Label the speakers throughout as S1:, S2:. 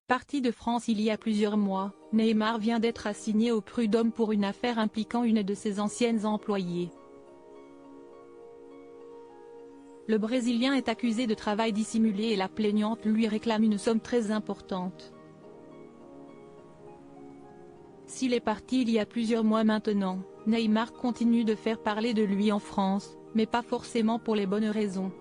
S1: Parti de France il y a plusieurs mois, Neymar vient d'être assigné au prud'homme pour une affaire impliquant une de ses anciennes employées. Le Brésilien est accusé de travail dissimulé et la plaignante lui réclame une somme très importante. S'il est parti il y a plusieurs mois maintenant, Neymar continue de faire parler de lui en France, mais pas forcément pour les bonnes raisons.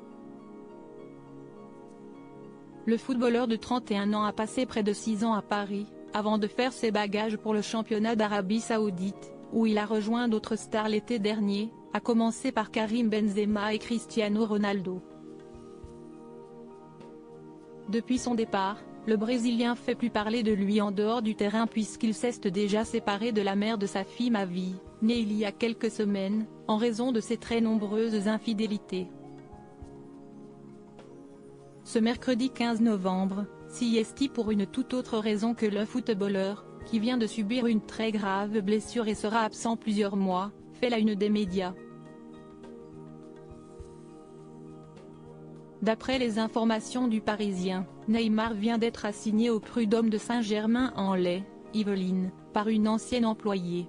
S1: Le footballeur de 31 ans a passé près de 6 ans à Paris, avant de faire ses bagages pour le championnat d'Arabie Saoudite, où il a rejoint d'autres stars l'été dernier, à commencer par Karim Benzema et Cristiano Ronaldo. Depuis son départ, le Brésilien fait plus parler de lui en dehors du terrain puisqu'il s'est déjà séparé de la mère de sa fille Mavi, née il y a quelques semaines, en raison de ses très nombreuses infidélités. Ce mercredi 15 novembre, Siesti pour une toute autre raison que le footballeur, qui vient de subir une très grave blessure et sera absent plusieurs mois, fait la une des médias. D'après les informations du Parisien, Neymar vient d'être assigné au prud'homme de Saint-Germain-en-Laye, Yvelines, par une ancienne employée.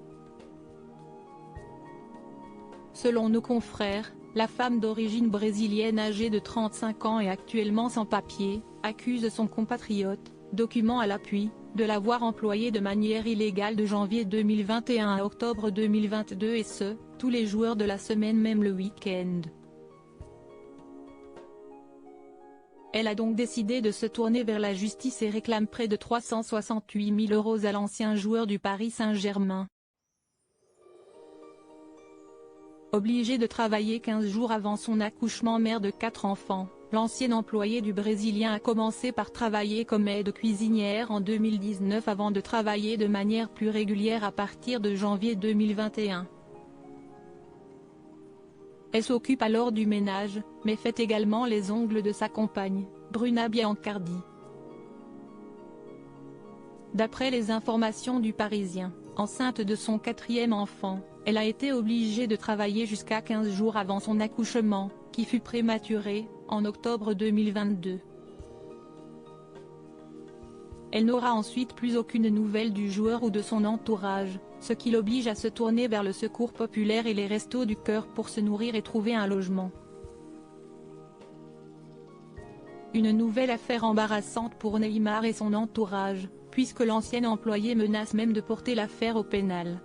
S1: Selon nos confrères, la femme d'origine brésilienne âgée de 35 ans et actuellement sans papier, accuse son compatriote, document à l'appui, de l'avoir employé de manière illégale de janvier 2021 à octobre 2022 et ce, tous les jours de la semaine même le week-end. Elle a donc décidé de se tourner vers la justice et réclame près de 368 000 € à l'ancien joueur du Paris Saint-Germain. Obligé de travailler 15 jours avant son accouchement, mère de 4 enfants, l'ancienne employée du Brésilien a commencé par travailler comme aide cuisinière en 2019 avant de travailler de manière plus régulière à partir de janvier 2021. Elle s'occupe alors du ménage, mais fait également les ongles de sa compagne, Bruna Biancardi. D'après les informations du Parisien, enceinte de son 4e enfant, elle a été obligée de travailler jusqu'à 15 jours avant son accouchement, qui fut prématuré, en octobre 2022. Elle n'aura ensuite plus aucune nouvelle du joueur ou de son entourage, ce qui l'oblige à se tourner vers le secours populaire et les restos du cœur pour se nourrir et trouver un logement. Une nouvelle affaire embarrassante pour Neymar et son entourage, puisque l'ancienne employée menace même de porter l'affaire au pénal.